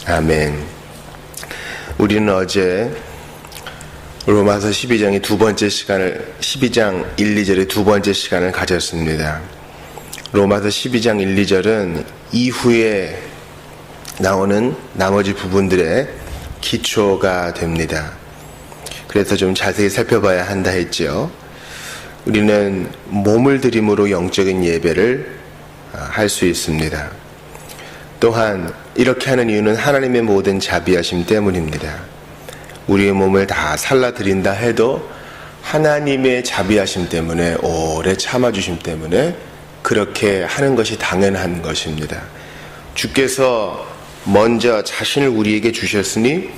아멘. 우리는 어제 로마서 12장의 12장 1, 2절의 두 번째 시간을 가졌습니다. 로마서 12장 1, 2절은 이후에 나오는 나머지 부분들의 기초가 됩니다. 그래서 좀 자세히 살펴봐야 한다 했죠. 우리는 몸을 들임으로 영적인 예배를 할 수 있습니다. 또한 이렇게 하는 이유는 하나님의 모든 자비하심 때문입니다. 우리의 몸을 다 살라드린다 해도 하나님의 자비하심 때문에, 오래 참아주심 때문에 그렇게 하는 것이 당연한 것입니다. 주께서 먼저 자신을 우리에게 주셨으니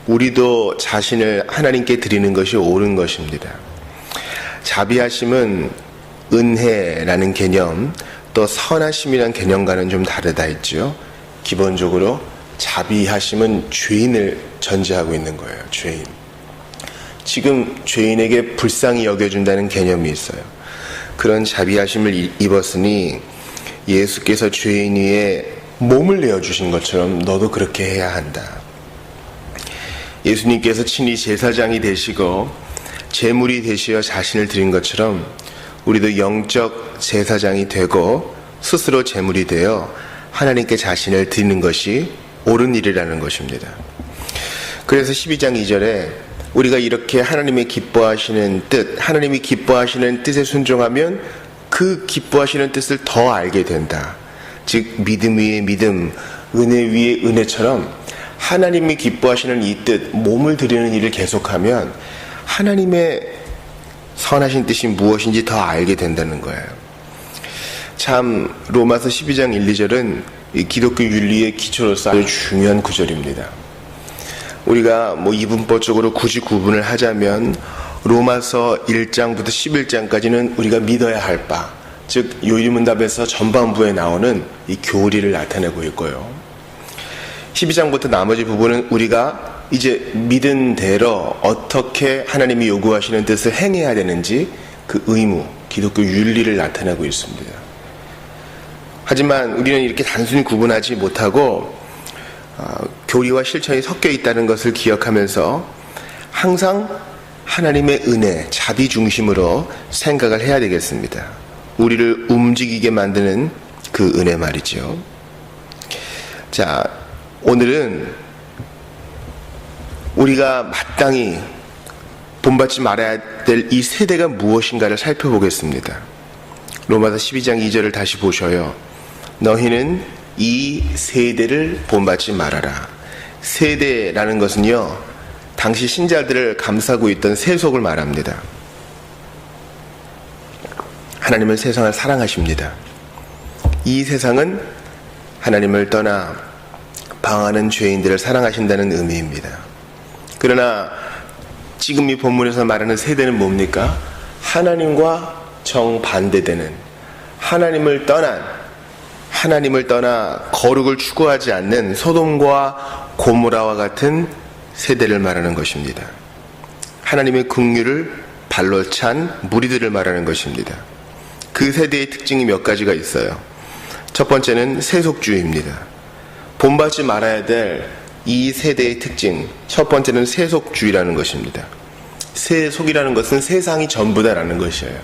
우리도 자신을 하나님께 드리는 것이 옳은 것입니다. 자비하심은 은혜라는 개념, 또 선하심이라는 개념과는 좀 다르다 했죠. 기본적으로 자비하심은 죄인을 전제하고 있는 거예요. 죄인. 지금 죄인에게 불쌍히 여겨준다는 개념이 있어요. 그런 자비하심을 입었으니 예수께서 죄인 위에 몸을 내어주신 것처럼 너도 그렇게 해야 한다. 예수님께서 친히 제사장이 되시고 제물이 되시어 자신을 드린 것처럼 우리도 영적 제사장이 되고 스스로 제물이 되어 하나님께 자신을 드리는 것이 옳은 일이라는 것입니다. 그래서 12장 2절에 우리가 이렇게 하나님이 기뻐하시는 뜻, 하나님이 기뻐하시는 뜻에 순종하면 그 기뻐하시는 뜻을 더 알게 된다. 즉 믿음 위에 믿음, 은혜 위에 은혜처럼 하나님이 기뻐하시는 이 뜻, 몸을 드리는 일을 계속하면 하나님의 선하신 뜻이 무엇인지 더 알게 된다는 거예요. 참 로마서 12장 1, 2절은 이 기독교 윤리의 기초로서 아주 중요한 구절입니다. 우리가 이분법적으로 굳이 구분을 하자면 로마서 1장부터 11장까지는 우리가 믿어야 할 바, 즉 요일문답에서 전반부에 나오는 이 교리를 나타내고 있고요. 12장부터 나머지 부분은 우리가 이제 믿은 대로 어떻게 하나님이 요구하시는 뜻을 행해야 되는지 그 의무, 기독교 윤리를 나타내고 있습니다. 하지만 우리는 이렇게 단순히 구분하지 못하고 교리와 실천이 섞여 있다는 것을 기억하면서 항상 하나님의 은혜, 자비 중심으로 생각을 해야 되겠습니다. 우리를 움직이게 만드는 그 은혜 말이죠. 자, 오늘은 우리가 마땅히 본받지 말아야 될 이 세대가 무엇인가를 살펴보겠습니다. 로마서 12장 2절을 다시 보셔요. 너희는 이 세대를 본받지 말아라. 세대라는 것은요, 당시 신자들을 감싸고 있던 세속을 말합니다. 하나님은 세상을 사랑하십니다. 이 세상은 하나님을 떠나 방황하는 죄인들을 사랑하신다는 의미입니다. 그러나 지금 이 본문에서 말하는 세대는 뭡니까? 하나님과 정반대되는, 하나님을 떠나 거룩을 추구하지 않는 소돔과 고모라와 같은 세대를 말하는 것입니다. 하나님의 긍휼을 발로 찬 무리들을 말하는 것입니다. 그 세대의 특징이 몇 가지가 있어요. 첫 번째는 세속주의입니다. 본받지 말아야 될 이 세대의 특징, 첫 번째는 세속주의라는 것입니다. 세속이라는 것은 세상이 전부다라는 것이에요.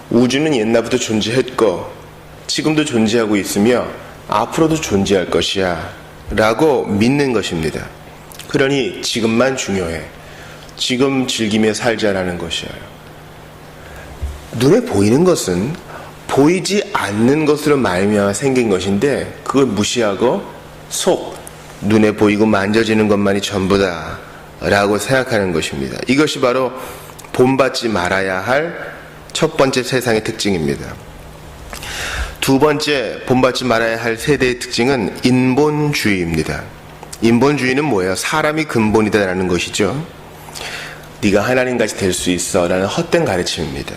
우주는 옛날부터 존재했고 지금도 존재하고 있으며 앞으로도 존재할 것이야 라고 믿는 것입니다. 그러니 지금만 중요해. 지금 즐기며 살자라는 것이에요. 눈에 보이는 것은 보이지 않는 것으로 말미암아 생긴 것인데 그걸 무시하고 눈에 보이고 만져지는 것만이 전부다 라고 생각하는 것입니다. 이것이 바로 본받지 말아야 할 첫 번째 세상의 특징입니다. 두 번째 본받지 말아야 할 세대의 특징은 인본주의입니다. 인본주의는 뭐예요? 사람이 근본이다라는 것이죠. 네가 하나님같이 될 수 있어 라는 헛된 가르침입니다.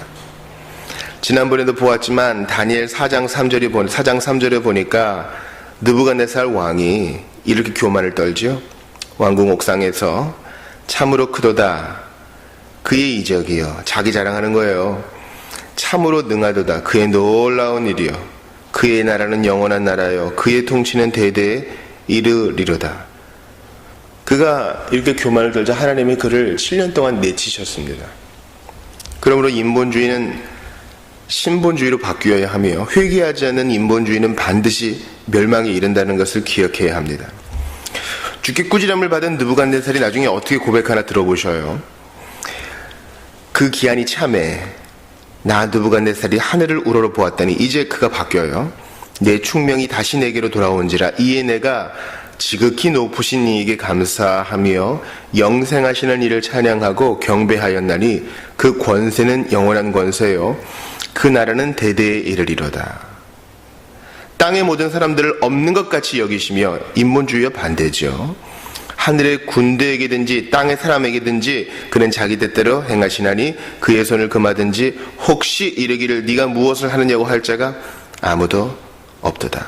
지난번에도 보았지만 다니엘 4장 3절에 보니까 느부갓네살 왕이 이렇게 교만을 떨죠. 왕궁 옥상에서 참으로 크도다 그의 이적이여, 자기 자랑하는 거예요. 참으로 능하도다 그의 놀라운 일이여, 그의 나라는 영원한 나라여, 그의 통치는 대대 이르리로다. 그가 이렇게 교만을 들자 하나님이 그를 7년 동안 내치셨습니다. 그러므로 인본주의는 신본주의로 바뀌어야 하며 회개하지 않는 인본주의는 반드시 멸망에 이른다는 것을 기억해야 합니다. 주께 꾸지람을 받은 느부갓네살이 나중에 어떻게 고백하나 들어보셔요. 그 기한이 참에 나 느부갓네살이 하늘을 우러러 보았더니 이제 그가 바뀌어요. 내 충명이 다시 내게로 돌아온지라 이에 내가 지극히 높으신 이에게 감사하며 영생하시는 이를 찬양하고 경배하였나니 그 권세는 영원한 권세요 그 나라는 대대에 이르리로다. 땅의 모든 사람들을 없는 것 같이 여기시며 인본주의와 반대죠. 하늘의 군대에게든지 땅의 사람에게든지 그는 자기 뜻대로 행하시나니 그의 손을 금하든지 혹시 이르기를 네가 무엇을 하느냐고 할 자가 아무도 없도다.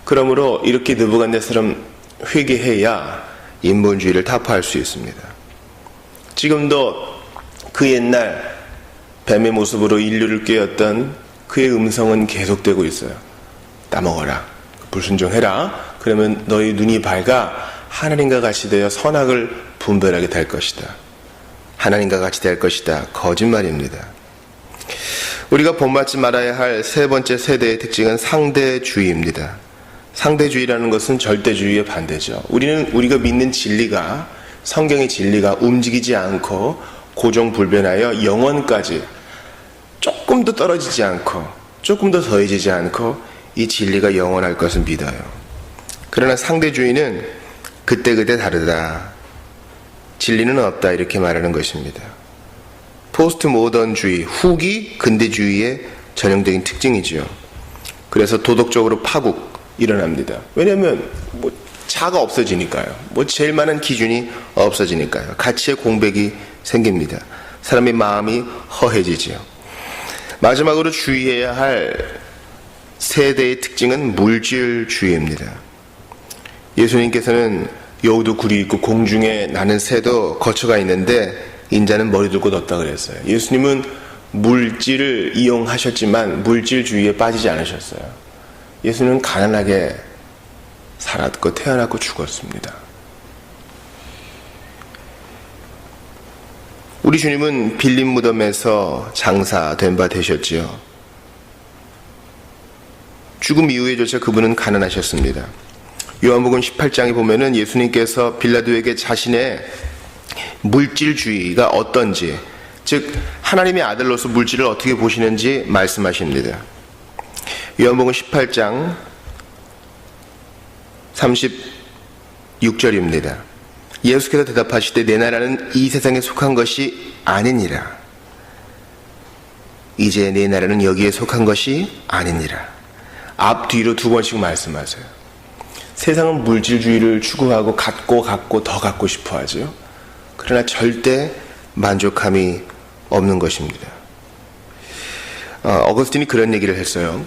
그러므로 이렇게 느부갓네살은 회개해야 인본주의를 타파할 수 있습니다. 지금도 그 옛날 뱀의 모습으로 인류를 꾀었던 그의 음성은 계속되고 있어요. 따먹어라. 불순종해라. 그러면 너희 눈이 밝아 하나님과 같이 되어 선악을 분별하게 될 것이다. 하나님과 같이 될 것이다. 거짓말입니다. 우리가 본받지 말아야 할 세 번째 세대의 특징은 상대주의입니다. 상대주의라는 것은 절대주의의 반대죠. 우리가 믿는 진리가, 성경의 진리가 움직이지 않고 고정불변하여 영원까지 조금 더 떨어지지 않고 조금 더 더해지지 않고 이 진리가 영원할 것을 믿어요. 그러나 상대주의는 그때그때 다르다. 진리는 없다. 이렇게 말하는 것입니다. 포스트 모던주의, 후기 근대주의의 전형적인 특징이죠. 그래서 도덕적으로 파국 일어납니다. 왜냐하면 자가 없어지니까요. 제일 많은 기준이 없어지니까요. 가치의 공백이 생깁니다. 사람의 마음이 허해지지요. 마지막으로 주의해야 할 세대의 특징은 물질주의입니다. 예수님께서는 여우도 굴이 있고 공중에 나는 새도 거처가 있는데 인자는 머리둘 곳 없다 그랬어요. 예수님은 물질을 이용하셨지만 물질주의에 빠지지 않으셨어요. 예수님은 가난하게 살았고 태어났고 죽었습니다. 우리 주님은 빌린 무덤에서 장사된 바 되셨지요. 죽음 이후에조차 그분은 가난하셨습니다. 요한복음 18장에 보면은 예수님께서 빌라도에게 자신의 물질주의가 어떤지, 즉 하나님의 아들로서 물질을 어떻게 보시는지 말씀하십니다. 요한복음 18장 36절입니다. 예수께서 대답하시되 내 나라는 이 세상에 속한 것이 아니니라. 이제 내 나라는 여기에 속한 것이 아니니라. 앞뒤로 두 번씩 말씀하세요. 세상은 물질주의를 추구하고 갖고 더 갖고 싶어 하죠. 그러나 절대 만족함이 없는 것입니다. 어거스틴이 그런 얘기를 했어요.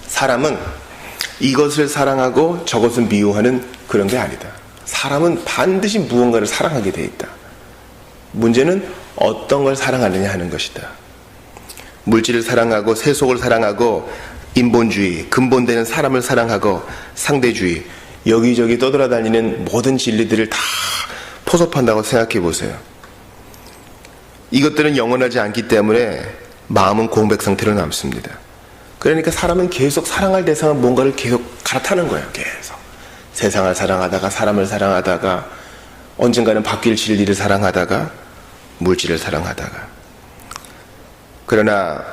사람은 이것을 사랑하고 저것을 미워하는 그런 게 아니다. 사람은 반드시 무언가를 사랑하게 돼 있다. 문제는 어떤 걸 사랑하느냐 하는 것이다. 물질을 사랑하고 세속을 사랑하고 인본주의, 근본되는 사람을 사랑하고 상대주의, 여기저기 떠돌아다니는 모든 진리들을 다 포섭한다고 생각해 보세요. 이것들은 영원하지 않기 때문에 마음은 공백 상태로 남습니다. 그러니까 사람은 계속 사랑할 대상은 뭔가를 계속 갈아타는 거예요. 계속 세상을 사랑하다가 사람을 사랑하다가 언젠가는 바뀔 진리를 사랑하다가 물질을 사랑하다가. 그러나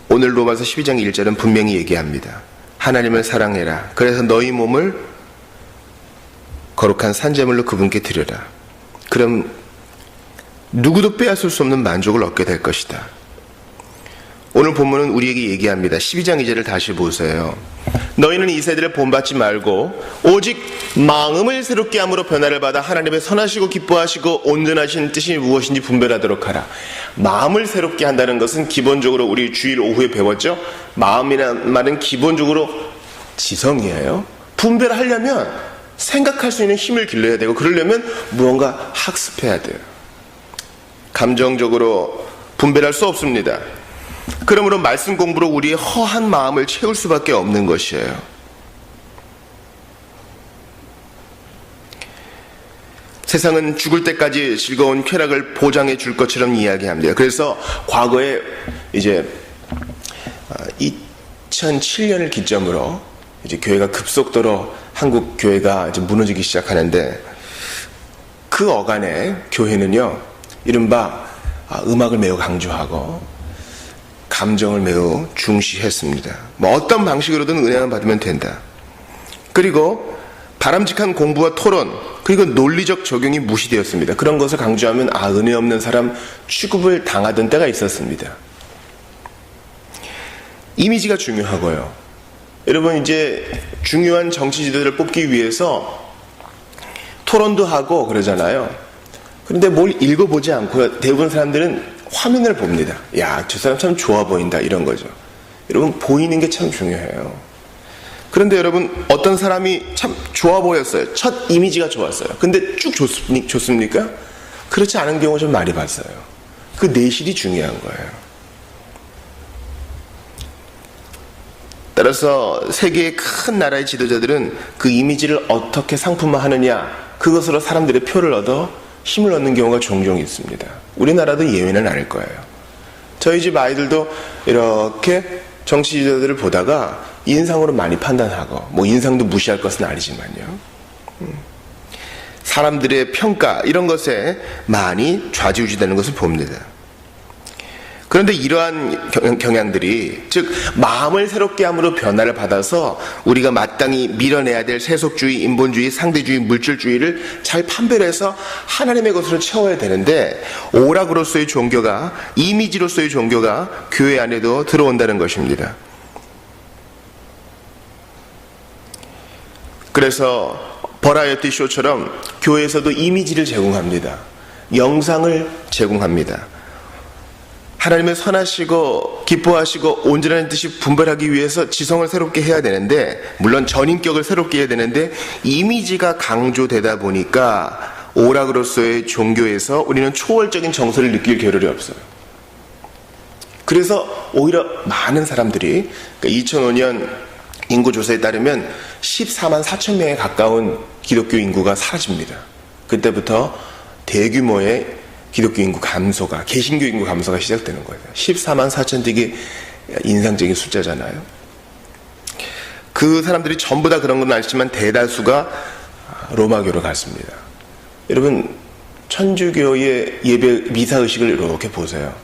오늘 로마서 12장 1절은 분명히 얘기합니다. 하나님을 사랑해라. 그래서 너희 몸을 거룩한 산제물로 그분께 드려라. 그럼 누구도 빼앗을 수 없는 만족을 얻게 될 것이다. 오늘 본문은 우리에게 얘기합니다. 12장 2절을 다시 보세요. 너희는 이 세대를 본받지 말고 오직 마음을 새롭게 함으로 변화를 받아 하나님의 선하시고 기뻐하시고 온전하신 뜻이 무엇인지 분별하도록 하라. 마음을 새롭게 한다는 것은 기본적으로 우리 주일 오후에 배웠죠. 마음이라는 말은 기본적으로 지성이에요. 분별하려면 생각할 수 있는 힘을 길러야 되고, 그러려면 무언가 학습해야 돼요. 감정적으로 분별할 수 없습니다. 그러므로 말씀 공부로 우리의 허한 마음을 채울 수밖에 없는 것이에요. 세상은 죽을 때까지 즐거운 쾌락을 보장해 줄 것처럼 이야기합니다. 그래서 과거에 이제 2007년을 기점으로 이제 교회가 급속도로 한국 교회가 이제 무너지기 시작하는데, 그 어간에 교회는요, 이른바 음악을 매우 강조하고 감정을 매우 중시했습니다. 뭐 어떤 방식으로든 은혜만 받으면 된다. 그리고 바람직한 공부와 토론, 그리고 논리적 적용이 무시되었습니다. 그런 것을 강조하면 은혜 없는 사람 취급을 당하던 때가 있었습니다. 이미지가 중요하고요. 여러분, 이제 중요한 정치 지도자를 뽑기 위해서 토론도 하고 그러잖아요. 그런데 뭘 읽어보지 않고 대부분 사람들은 화면을 봅니다. 야, 저 사람 참 좋아 보인다, 이런 거죠. 여러분, 보이는 게 참 중요해요. 그런데 여러분, 어떤 사람이 참 좋아 보였어요. 첫 이미지가 좋았어요. 근데 쭉 좋습니까? 그렇지 않은 경우 좀 많이 봤어요. 그 내실이 중요한 거예요. 따라서 세계의 큰 나라의 지도자들은 그 이미지를 어떻게 상품화하느냐, 그것으로 사람들의 표를 얻어 힘을 얻는 경우가 종종 있습니다. 우리나라도 예외는 아닐 거예요. 저희 집 아이들도 이렇게 정치 지도자들을 보다가 인상으로 많이 판단하고, 뭐 인상도 무시할 것은 아니지만요, 사람들의 평가 이런 것에 많이 좌지우지되는 것을 봅니다. 그런데 이러한 경향들이, 즉 마음을 새롭게 함으로 변화를 받아서 우리가 마땅히 밀어내야 될 세속주의, 인본주의, 상대주의, 물질주의를 잘 판별해서 하나님의 것으로 채워야 되는데, 오락으로서의 종교가, 이미지로서의 종교가 교회 안에도 들어온다는 것입니다. 그래서 버라이어티 쇼처럼 교회에서도 이미지를 제공합니다. 영상을 제공합니다. 하나님의 선하시고 기뻐하시고 온전한 뜻이 분별하기 위해서 지성을 새롭게 해야 되는데, 물론 전인격을 새롭게 해야 되는데, 이미지가 강조되다 보니까 오락으로서의 종교에서 우리는 초월적인 정서를 느낄 겨를이 없어요. 그래서 오히려 많은 사람들이, 그러니까 2005년 인구조사에 따르면 14만 4천 명에 가까운 기독교 인구가 사라집니다. 그때부터 대규모의 기독교 인구 감소가, 개신교 인구 감소가 시작되는 거예요. 14만 4천, 되게 인상적인 숫자잖아요. 그 사람들이 전부 다 그런 건 아니지만 대다수가 로마교로 갔습니다. 여러분, 천주교의 예배 미사의식을 이렇게 보세요.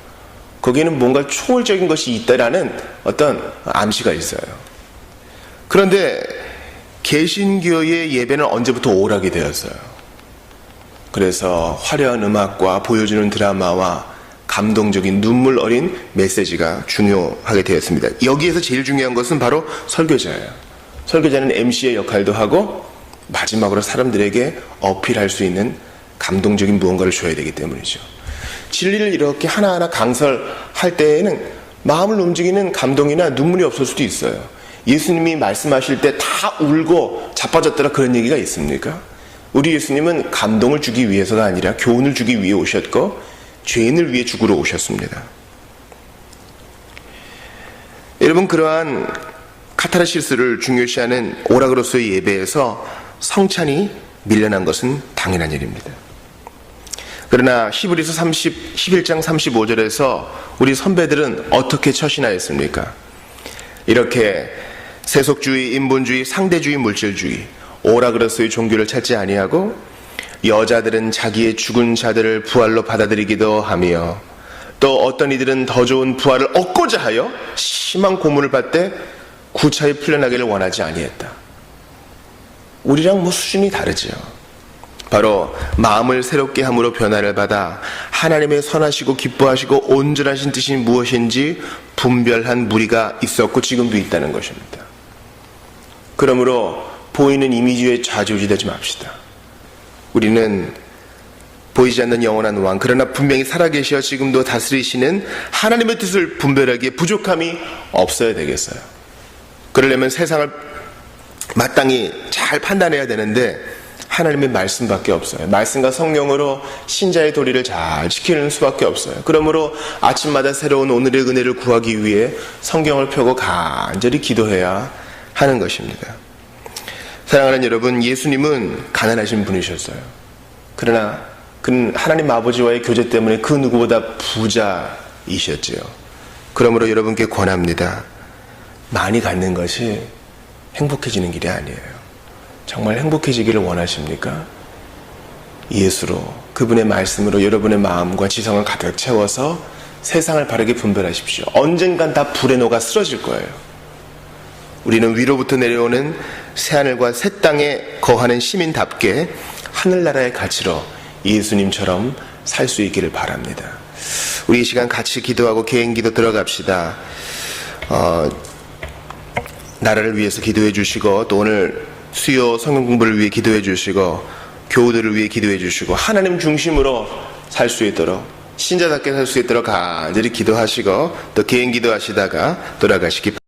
거기에는 뭔가 초월적인 것이 있다라는 어떤 암시가 있어요. 그런데 개신교의 예배는 언제부터 오락이 되었어요. 그래서 화려한 음악과 보여주는 드라마와 감동적인 눈물 어린 메시지가 중요하게 되었습니다. 여기에서 제일 중요한 것은 바로 설교자예요. 설교자는 MC의 역할도 하고 마지막으로 사람들에게 어필할 수 있는 감동적인 무언가를 줘야 되기 때문이죠. 진리를 이렇게 하나하나 강설할 때에는 마음을 움직이는 감동이나 눈물이 없을 수도 있어요. 예수님이 말씀하실 때 다 울고 자빠졌더라, 그런 얘기가 있습니까? 우리 예수님은 감동을 주기 위해서가 아니라 교훈을 주기 위해 오셨고, 죄인을 위해 죽으러 오셨습니다. 여러분, 그러한 카타르시스를 중요시하는 오락으로서의 예배에서 성찬이 밀려난 것은 당연한 일입니다. 그러나 히브리서 11장 35절에서 우리 선배들은 어떻게 처신하였습니까? 이렇게 세속주의, 인본주의, 상대주의, 물질주의, 오락으로서의 종교를 찾지 아니하고 여자들은 자기의 죽은 자들을 부활로 받아들이기도 하며, 또 어떤 이들은 더 좋은 부활을 얻고자 하여 심한 고문을 받되 구차히 풀려나기를 원하지 아니했다. 우리랑 뭐 수준이 다르지요. 바로 마음을 새롭게 함으로 변화를 받아 하나님의 선하시고 기뻐하시고 온전하신 뜻이 무엇인지 분별한 무리가 있었고 지금도 있다는 것입니다. 그러므로 보이는 이미지에 좌지우지되지 맙시다. 우리는 보이지 않는 영원한 왕, 그러나 분명히 살아계시어 지금도 다스리시는 하나님의 뜻을 분별하기에 부족함이 없어야 되겠어요. 그러려면 세상을 마땅히 잘 판단해야 되는데 하나님의 말씀밖에 없어요. 말씀과 성령으로 신자의 도리를 잘 지키는 수밖에 없어요. 그러므로 아침마다 새로운 오늘의 은혜를 구하기 위해 성경을 펴고 간절히 기도해야 하는 것입니다. 사랑하는 여러분, 예수님은 가난하신 분이셨어요. 그러나 그는 하나님 아버지와의 교제 때문에 그 누구보다 부자이셨지요. 그러므로 여러분께 권합니다. 많이 갖는 것이 행복해지는 길이 아니에요. 정말 행복해지기를 원하십니까? 예수로, 그분의 말씀으로 여러분의 마음과 지성을 가득 채워서 세상을 바르게 분별하십시오. 언젠간 다 불에 녹아 쓰러질 거예요. 우리는 위로부터 내려오는 새하늘과 새 땅에 거하는 시민답게 하늘나라의 가치로 예수님처럼 살 수 있기를 바랍니다. 우리 이 시간 같이 기도하고 개인기도 들어갑시다. 나라를 위해서 기도해 주시고, 또 오늘 수요 성경 공부를 위해 기도해 주시고, 교우들을 위해 기도해 주시고, 하나님 중심으로 살 수 있도록, 신자답게 살 수 있도록 간절히 기도하시고, 또 개인 기도하시다가 돌아가시기 바랍니다.